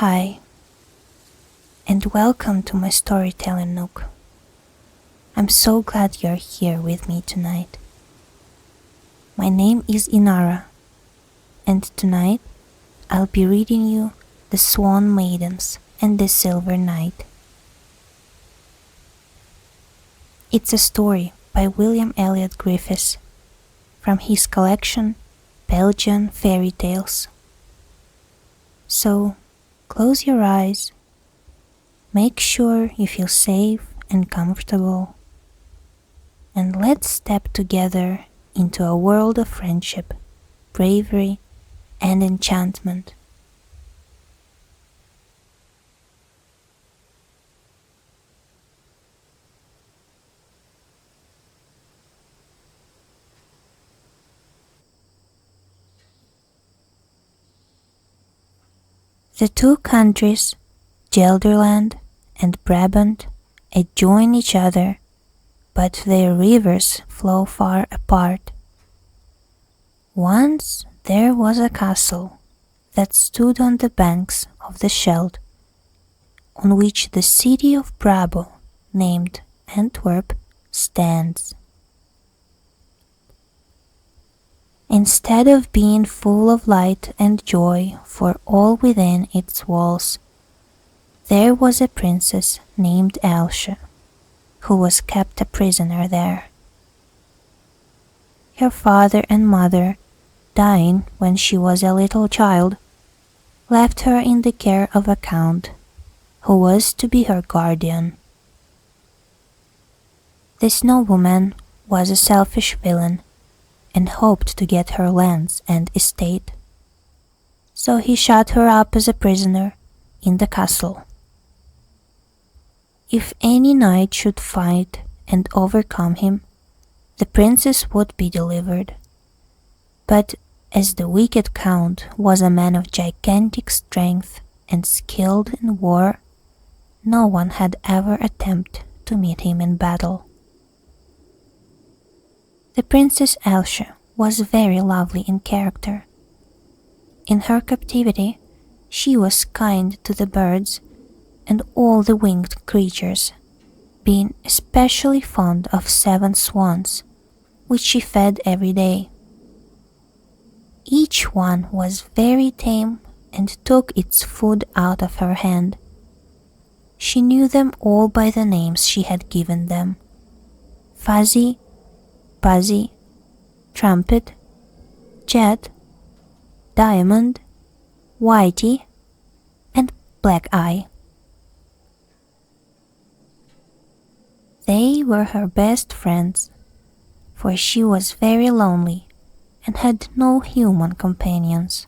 Hi, and welcome to my storytelling nook. I'm so glad you're here with me tonight. My name is Inara, and tonight I'll be reading you The Swan Maidens and the Silver Knight. It's a story by William Elliot Griffis from his collection Belgian Fairy Tales. So, close your eyes, make sure you feel safe and comfortable, and let's step together into a world of friendship, bravery, and enchantment. The two countries, Gelderland and Brabant, adjoin each other, but their rivers flow far apart. Once there was a castle that stood on the banks of the Scheldt, on which the city of Brabant, named Antwerp, stands. Instead of being full of light and joy for all within its walls, there was a princess named Elsje, who was kept a prisoner there. Her father and mother, dying when she was a little child, left her in the care of a count, who was to be her guardian. This nobleman was a selfish villain, and hoped to get her lands and estate. So he shut her up as a prisoner in the castle. If any knight should fight and overcome him, the princess would be delivered. But as the wicked count was a man of gigantic strength and skilled in war, no one had ever attempted to meet him in battle. The Princess Elsje was very lovely in character. In her captivity, she was kind to the birds and all the winged creatures, being especially fond of 7 swans, which she fed every day. Each one was very tame and took its food out of her hand. She knew them all by the names she had given them: Fuzzy, Buzzy, Trumpet, Jet, Diamond, Whitey, and Black Eye. They were her best friends, for she was very lonely and had no human companions.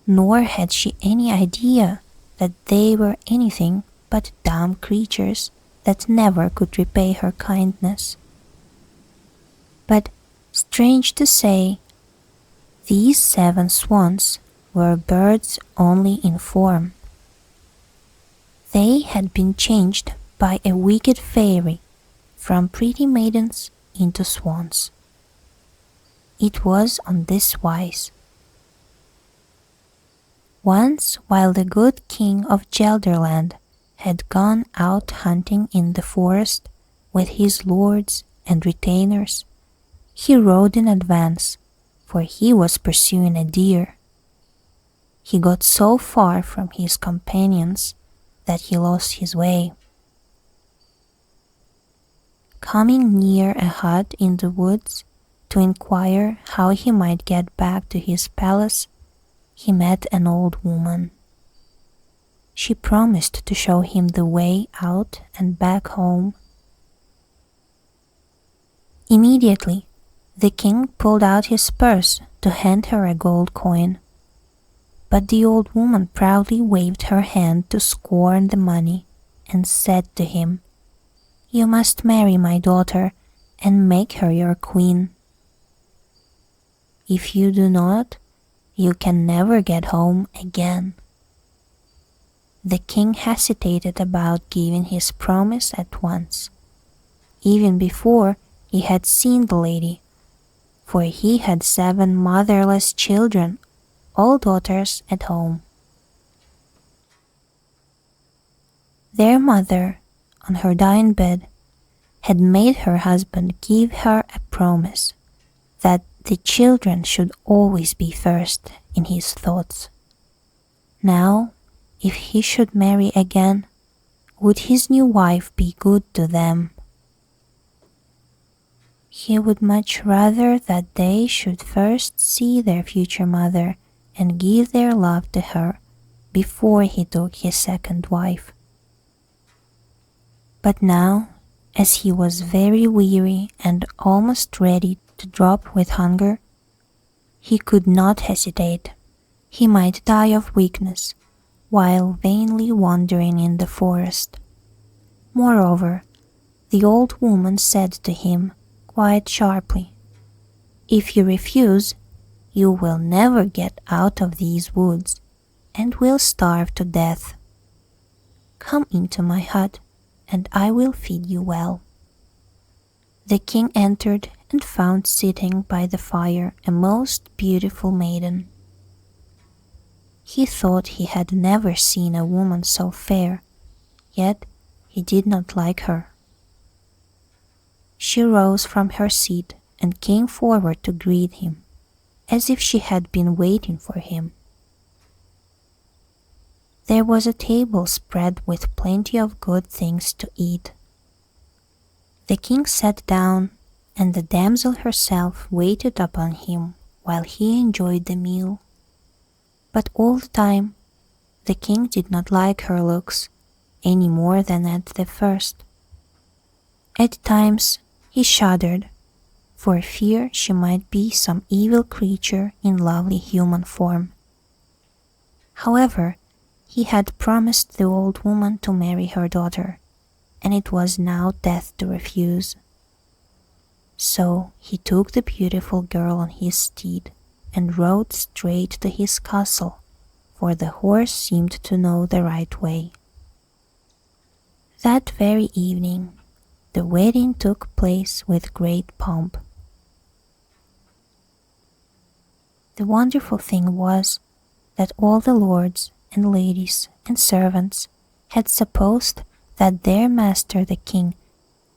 Nor had she any idea that they were anything but dumb creatures that never could repay her kindness. But, strange to say, these 7 swans were birds only in form. They had been changed by a wicked fairy from pretty maidens into swans. It was on this wise. Once, while the good king of Gelderland had gone out hunting in the forest with his lords and retainers, he rode in advance, for he was pursuing a deer. He got so far from his companions that he lost his way. Coming near a hut in the woods to inquire how he might get back to his palace, he met an old woman. She promised to show him the way out and back home. Immediately, the king pulled out his purse to hand her a gold coin, but the old woman proudly waved her hand to scorn the money and said to him, "You must marry my daughter and make her your queen. If you do not, you can never get home again." The king hesitated about giving his promise at once, even before he had seen the lady, for he had 7 motherless children, all daughters, at home. Their mother, on her dying bed, had made her husband give her a promise that the children should always be first in his thoughts. Now, if he should marry again, would his new wife be good to them? He would much rather that they should first see their future mother and give their love to her before he took his second wife. But now, as he was very weary and almost ready to drop with hunger, he could not hesitate. He might die of weakness while vainly wandering in the forest. Moreover, the old woman said to him quite sharply, "If you refuse, you will never get out of these woods and will starve to death. Come into my hut, and I will feed you well." The king entered and found sitting by the fire a most beautiful maiden. He thought he had never seen a woman so fair, yet he did not like her. She rose from her seat and came forward to greet him, as if she had been waiting for him. There was a table spread with plenty of good things to eat. The king sat down, and the damsel herself waited upon him while he enjoyed the meal. But all the time, the king did not like her looks any more than at the first. At times he shuddered, for fear she might be some evil creature in lovely human form. However, he had promised the old woman to marry her daughter, and it was now death to refuse. So he took the beautiful girl on his steed and rode straight to his castle, for the horse seemed to know the right way. That very evening, the wedding took place with great pomp. The wonderful thing was that all the lords and ladies and servants had supposed that their master the king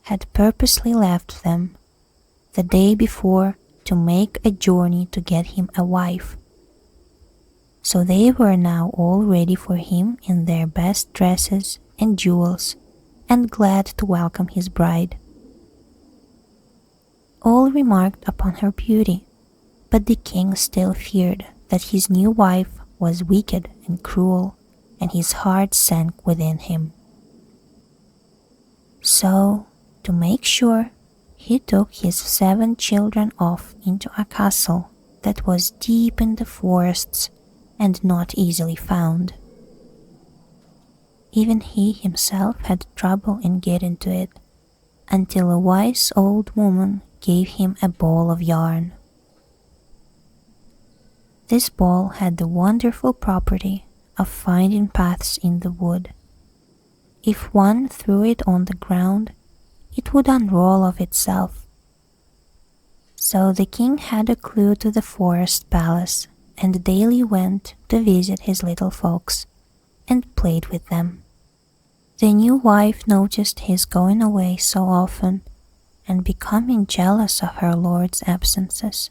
had purposely left them the day before to make a journey to get him a wife. So they were now all ready for him in their best dresses and jewels, and glad to welcome his bride. All remarked upon her beauty, but the king still feared that his new wife was wicked and cruel, and his heart sank within him. So, to make sure, he took his 7 children off into a castle that was deep in the forests and not easily found. Even he himself had trouble in getting to it, until a wise old woman gave him a ball of yarn. This ball had the wonderful property of finding paths in the wood. If one threw it on the ground, it would unroll of itself. So the king had a clue to the forest palace and daily went to visit his little folks and played with them. The new wife noticed his going away so often, and becoming jealous of her lord's absences,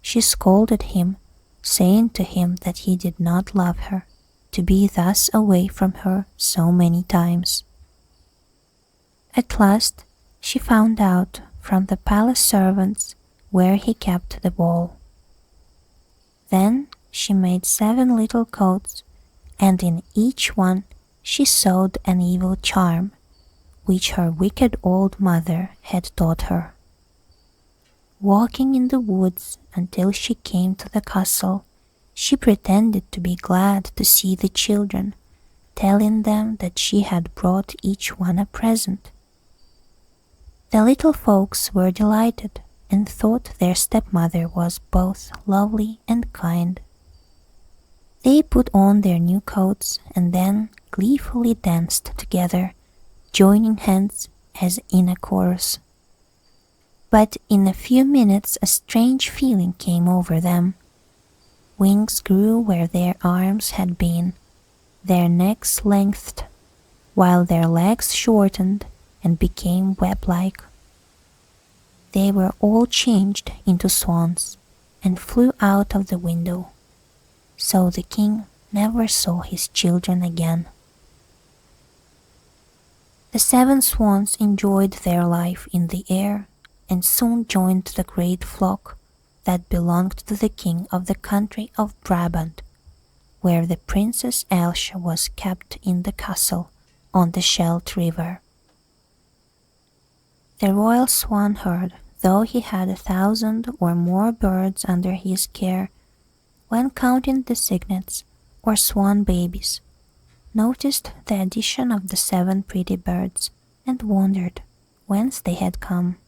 she scolded him, saying to him that he did not love her to be thus away from her so many times. At last she found out from the palace servants where he kept the ball. Then she made 7 little coats, and in each one she sewed an evil charm, which her wicked old mother had taught her. Walking in the woods until she came to the castle, she pretended to be glad to see the children, telling them that she had brought each one a present. The little folks were delighted and thought their stepmother was both lovely and kind. They put on their new coats and then gleefully danced together, joining hands as in a chorus. But in a few minutes a strange feeling came over them. Wings grew where their arms had been, their necks lengthened, while their legs shortened and became web-like. They were all changed into swans and flew out of the window, so the king never saw his children again. The 7 swans enjoyed their life in the air and soon joined the great flock that belonged to the king of the country of Brabant, where the Princess Elsje was kept in the castle on the Scheldt River. The royal swan herd, though he had 1,000 or more birds under his care, when counting the cygnets or swan babies, noticed the addition of the 7 pretty birds and wondered whence they had come.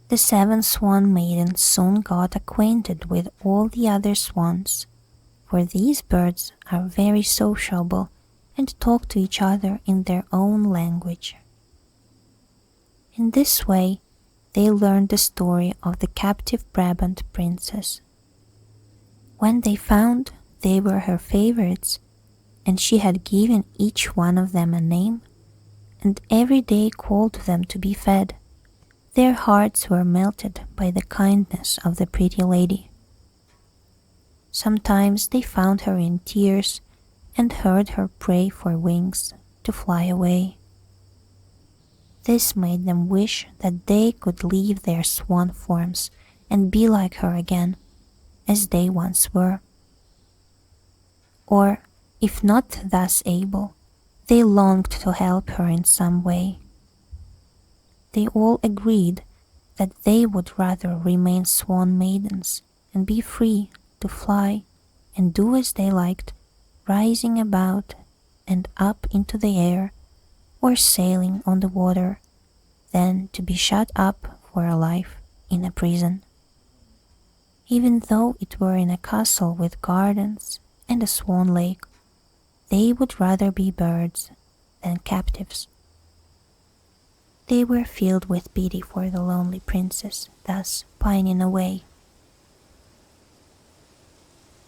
The 7 Swan Maidens soon got acquainted with all the other swans, for these birds are very sociable and talk to each other in their own language. In this way, they learned the story of the captive Brabant princess. When they found they were her favorites, and she had given each one of them a name, and every day called them to be fed, their hearts were melted by the kindness of the pretty lady. Sometimes they found her in tears and heard her pray for wings to fly away. This made them wish that they could leave their swan forms and be like her again, as they once were. Or, if not thus able, they longed to help her in some way. They all agreed that they would rather remain swan maidens and be free to fly and do as they liked, rising about and up into the air or sailing on the water, than to be shut up for a life in a prison. Even though it were in a castle with gardens and a swan lake, they would rather be birds than captives. They were filled with pity for the lonely princess thus pining away.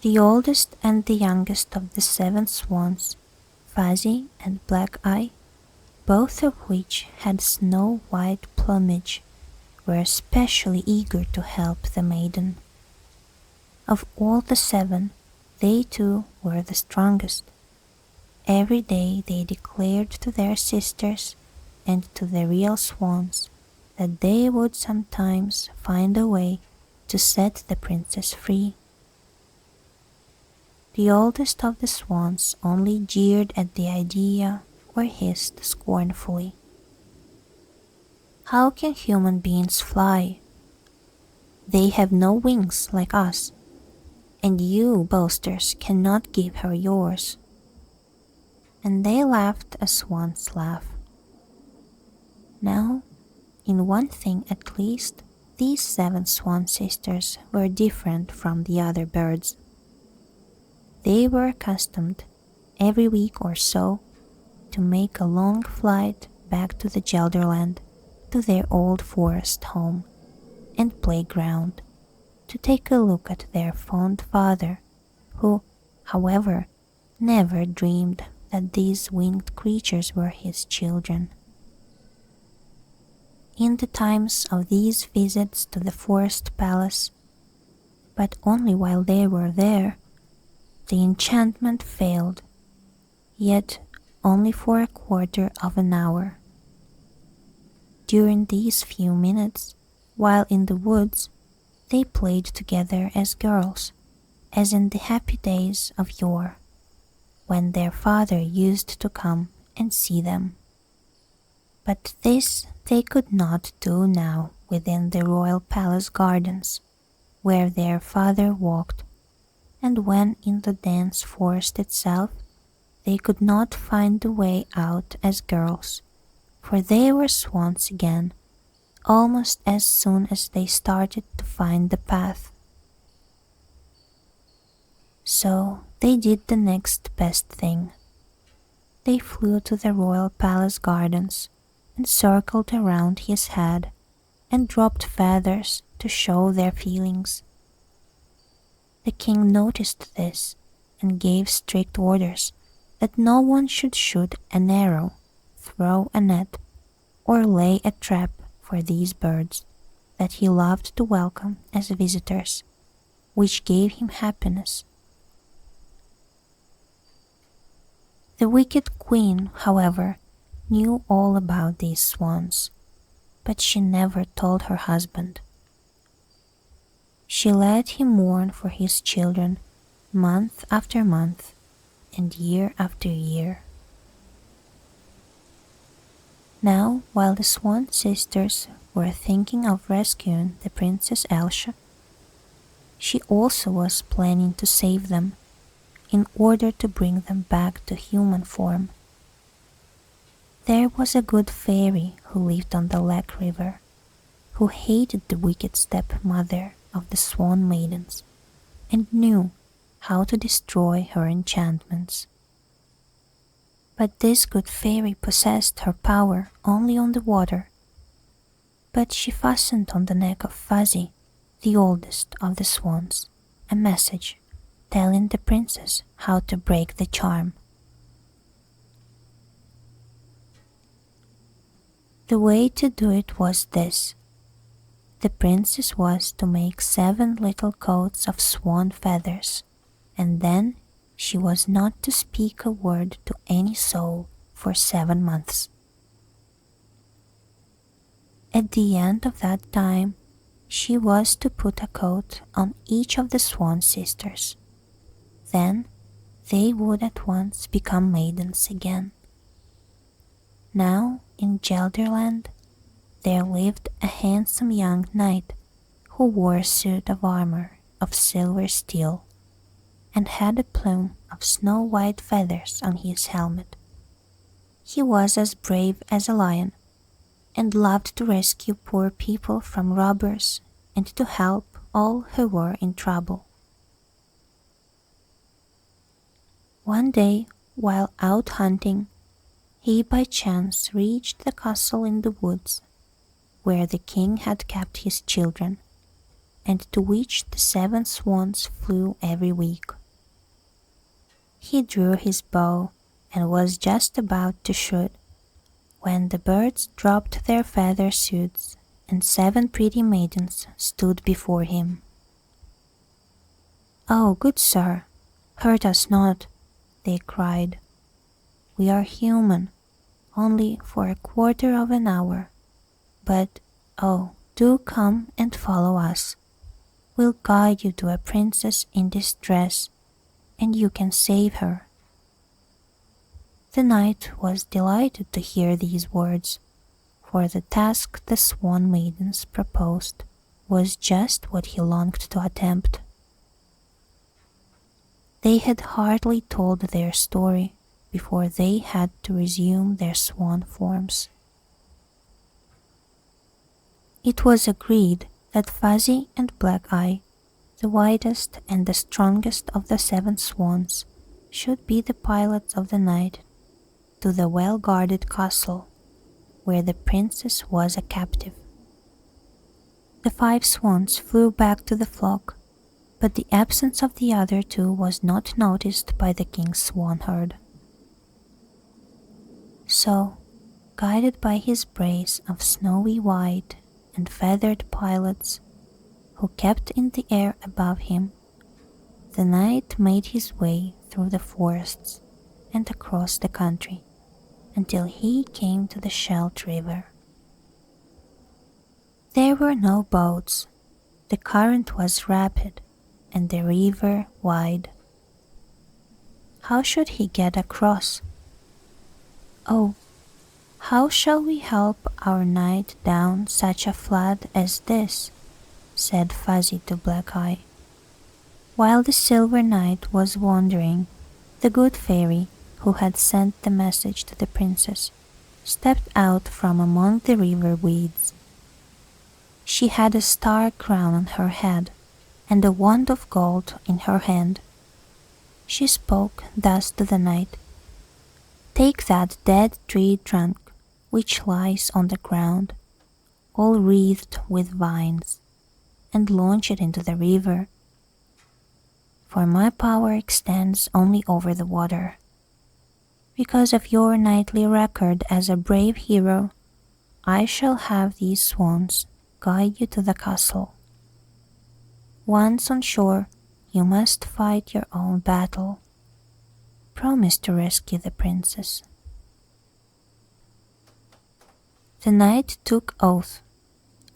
The oldest and the youngest of the 7 swans, Fuzzy and Black Eye, both of which had snow-white plumage, were especially eager to help the maiden. Of all the 7, they too were the strongest. Every day they declared to their sisters and to the real swans that they would sometimes find a way to set the princess free. The oldest of the swans only jeered at the idea or hissed scornfully. "How can human beings fly? They have no wings like us, and you boasters cannot give her yours." And they laughed a swan's laugh. Now, in one thing at least, these 7 swan sisters were different from the other birds. They were accustomed, every week or so, to make a long flight back to the Gelderland, to their old forest home and playground, to take a look at their fond father, who, however, never dreamed that these winged creatures were his children. In the times of these visits to the forest palace, but only while they were there, the enchantment failed, yet only for a quarter of an hour. During these few minutes, while in the woods, they played together as girls, as in the happy days of yore, when their father used to come and see them. But this they could not do now within the royal palace gardens, where their father walked, and when in the dense forest itself they could not find the way out as girls, for they were swans again, almost as soon as they started to find the path. So they did the next best thing. They flew to the royal palace gardens and circled around his head and dropped feathers to show their feelings. The king noticed this and gave strict orders that no one should shoot an arrow, throw a net, or lay a trap for these birds that he loved to welcome as visitors, which gave him happiness. The wicked queen, however, knew all about these swans, but she never told her husband. She let him mourn for his children month after month and year after year. Now, while the Swan sisters were thinking of rescuing the Princess Elsa, she also was planning to save them in order to bring them back to human form. There was a good fairy who lived on the Lake River, who hated the wicked stepmother of the Swan Maidens and knew how to destroy her enchantments. But this good fairy possessed her power only on the water. But she fastened on the neck of Fuzzy, the oldest of the swans, a message telling the princess how to break the charm. The way to do it was this. The princess was to make 7 little coats of swan feathers, and then she was not to speak a word to any soul for 7 months. At the end of that time, she was to put a coat on each of the Swan sisters. Then they would at once become maidens again. Now, in Gelderland, there lived a handsome young knight who wore a suit of armor of silver steel and had a plume of snow-white feathers on his helmet. He was as brave as a lion and loved to rescue poor people from robbers and to help all who were in trouble. One day, while out hunting, he by chance reached the castle in the woods where the king had kept his children, and to which the 7 swans flew every week. He drew his bow and was just about to shoot when the birds dropped their feather suits and 7 pretty maidens stood before him. "Oh, good sir, hurt us not," they cried. "We are human, only for a quarter of an hour, but oh, do come and follow us. We'll guide you to a princess in distress, and you can save her." The knight was delighted to hear these words, for the task the Swan Maidens proposed was just what he longed to attempt. They had hardly told their story before they had to resume their swan forms. It was agreed that Fuzzy and Black Eye, the widest and the strongest of the 7 swans, should be the pilots of the night to the well-guarded castle where the princess was a captive. The 5 swans flew back to the flock, but the absence of the other 2 was not noticed by the king's swanherd. So, guided by his brace of snowy white and feathered pilots who kept in the air above him, the knight made his way through the forests and across the country until he came to the Scheldt River. There were no boats. The current was rapid and the river wide. How should he get across? "Oh, how shall we help our knight down such a flood as this?" said Fuzzy to Black Eye. While the Silver Knight was wondering, the good fairy who had sent the message to the princess stepped out from among the river weeds. She had a star crown on her head and a wand of gold in her hand. She spoke thus to the knight: "Take that dead tree trunk which lies on the ground, all wreathed with vines, and launch it into the river, for my power extends only over the water. Because of your knightly record as a brave hero, I shall have these swans guide you to the castle. Once on shore, you must fight your own battle. Promise to rescue the princess." The knight took oath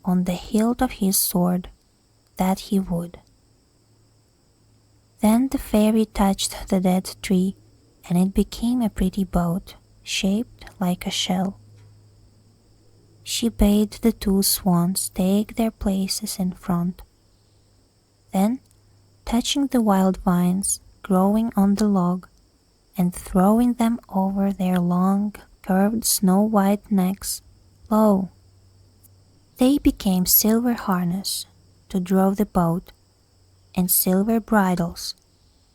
on the hilt of his sword that he would. Then the fairy touched the dead tree, and it became a pretty boat shaped like a shell. She bade the two swans take their places in front. Then, touching the wild vines growing on the log and throwing them over their long, curved snow-white necks, lo! They became silver harness to draw the boat, and silver bridles,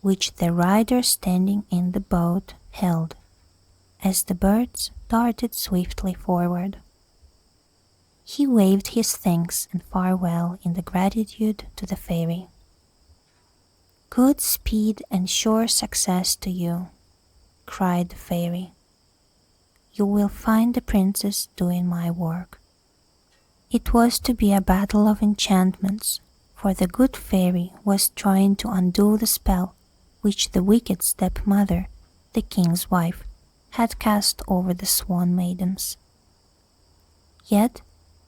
which the rider standing in the boat held, as the birds darted swiftly forward. He waved his thanks and farewell in the gratitude to the fairy. "Good speed and sure success to you," cried the fairy. "You will find the princess doing my work." It was to be a battle of enchantments, for the good fairy was trying to undo the spell which the wicked stepmother, the king's wife, had cast over the Swan Maidens. Yet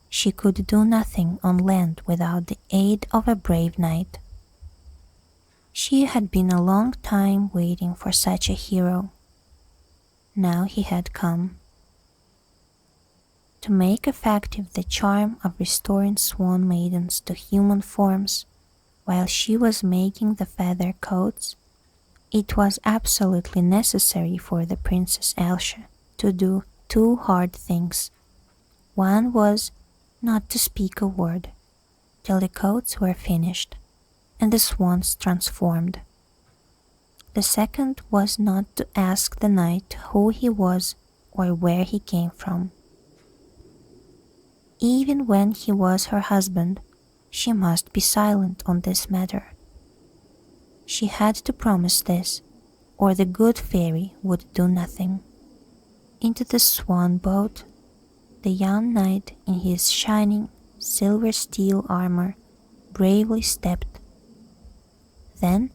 she could do nothing on land without the aid of a brave knight. She had been a long time waiting for such a hero. Now he had come. To make effective the charm of restoring Swan Maidens to human forms while she was making the feather coats, it was absolutely necessary for the Princess Elsa to do two hard things. One was not to speak a word till the coats were finished and the swans transformed. The second was not to ask the knight who he was or where he came from. Even when he was her husband, she must be silent on this matter. She had to promise this, or the good fairy would do nothing. Into the swan boat the young knight in his shining silver steel armor bravely stepped. Then,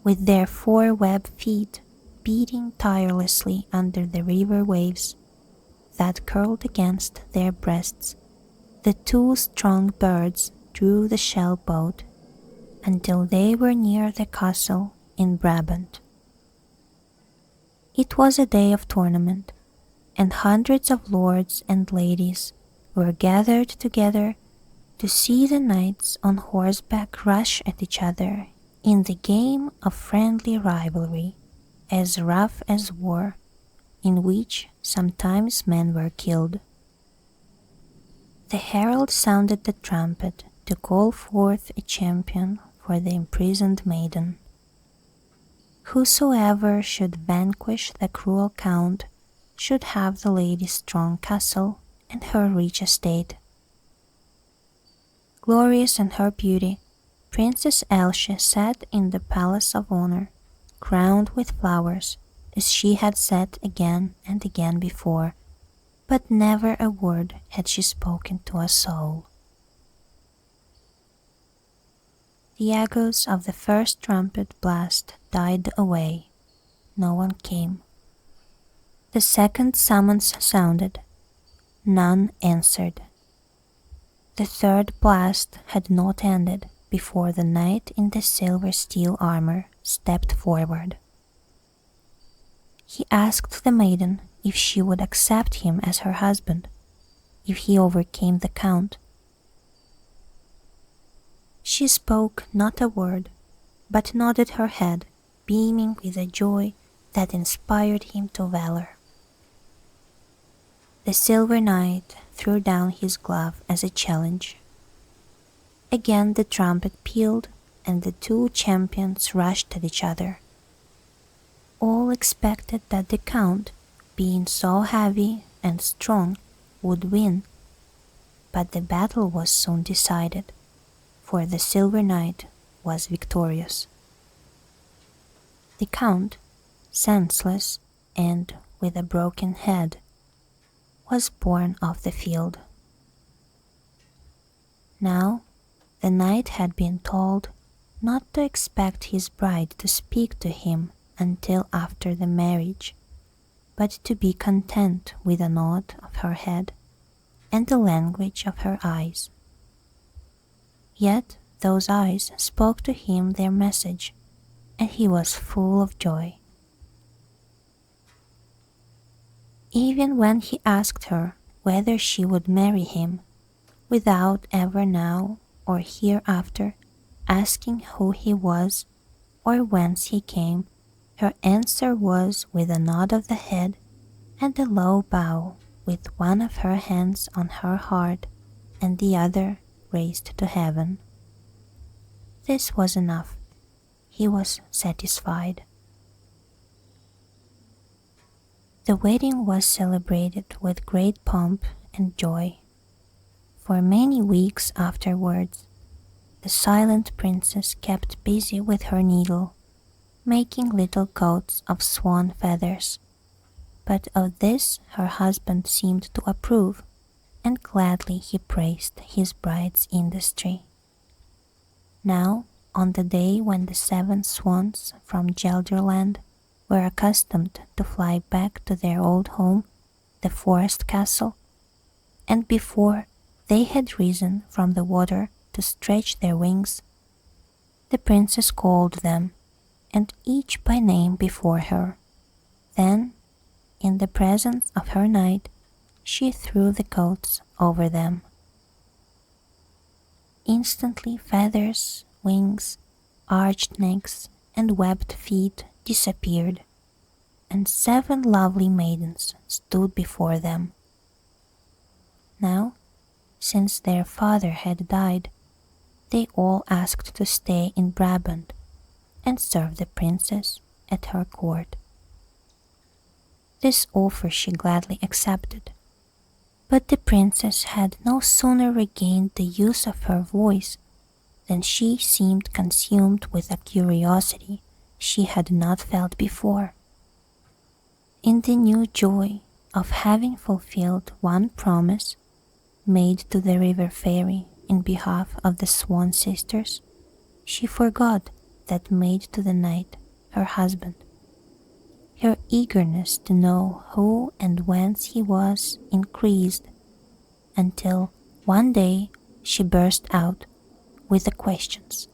with their four web feet beating tirelessly under the river waves that curled against their breasts, the two strong birds drew the shell boat until they were near the castle in Brabant. It was a day of tournament, and hundreds of lords and ladies were gathered together to see the knights on horseback rush at each other in the game of friendly rivalry, as rough as war, in which sometimes men were killed. The herald sounded the trumpet to call forth a champion for the imprisoned maiden. Whosoever should vanquish the cruel count should have the lady's strong castle and her rich estate. Glorious in her beauty, Princess Elsa sat in the palace of honor, crowned with flowers, as she had sat again and again before, but never a word had she spoken to a soul. The echoes of the first trumpet blast died away. No one came. The second summons sounded. None answered. The third blast had not ended before the knight in the silver steel armor stepped forward. He asked the maiden if she would accept him as her husband, if he overcame the count. She spoke not a word, but nodded her head, beaming with a joy that inspired him to valor. The silver knight threw down his glove as a challenge. Again the trumpet pealed, and the two champions rushed at each other. All expected that the count, being so heavy and strong, would win, but the battle was soon decided, for the silver knight was victorious. The count, senseless and with a broken head, was born of the field. Now the knight had been told not to expect his bride to speak to him until after the marriage, but to be content with a nod of her head and the language of her eyes. Yet those eyes spoke to him their message, and he was full of joy. Even when he asked her whether she would marry him, without ever now or hereafter asking who he was or whence he came, her answer was with a nod of the head and a low bow, with one of her hands on her heart and the other raised to heaven. This was enough. He was satisfied. The wedding was celebrated with great pomp and joy. For many weeks afterwards, the silent princess kept busy with her needle, making little coats of swan feathers. But of this her husband seemed to approve, and gladly he praised his bride's industry. Now, on the day when the 7 swans from Gelderland were accustomed to fly back to their old home, the forest castle, and before they had risen from the water to stretch their wings, the princess called them, and each by name before her. Then, in the presence of her knight, she threw the coats over them. Instantly feathers, wings, arched necks, and webbed feet disappeared, and 7 lovely maidens stood before them. Now, since their father had died, they all asked to stay in Brabant and serve the princess at her court. This offer she gladly accepted, but the princess had no sooner regained the use of her voice than she seemed consumed with a curiosity she had not felt before. In the new joy of having fulfilled one promise made to the river fairy in behalf of the Swan sisters, she forgot that made to the knight, her husband. Her eagerness to know who and whence he was increased, until one day she burst out with the questions.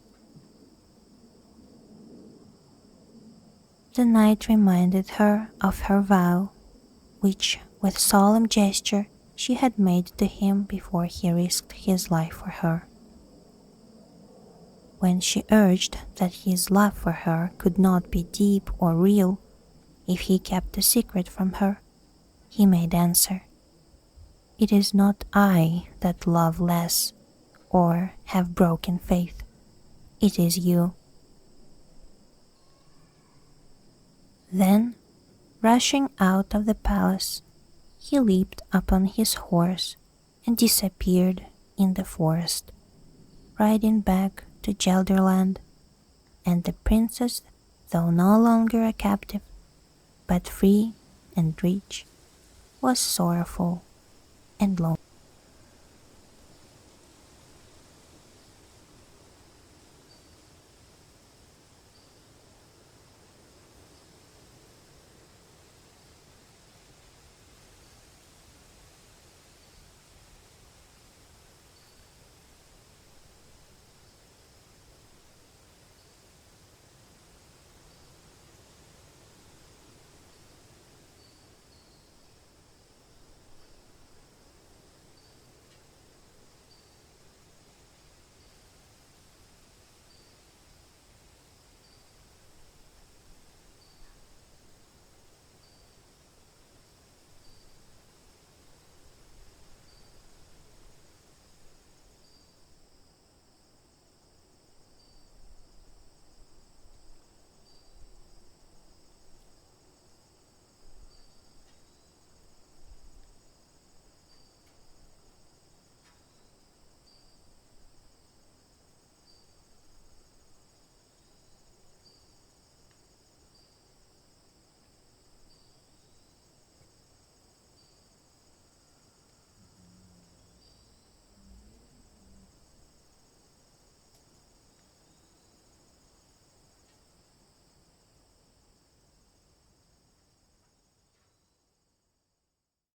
The knight reminded her of her vow, which with solemn gesture she had made to him before he risked his life for her. When she urged that his love for her could not be deep or real if he kept a secret from her, he made answer, "It is not I that love less or have broken faith. It is you." Then, rushing out of the palace, he leaped upon his horse and disappeared in the forest, riding back to Gelderland, and the princess, though no longer a captive, but free and rich, was sorrowful and lonely.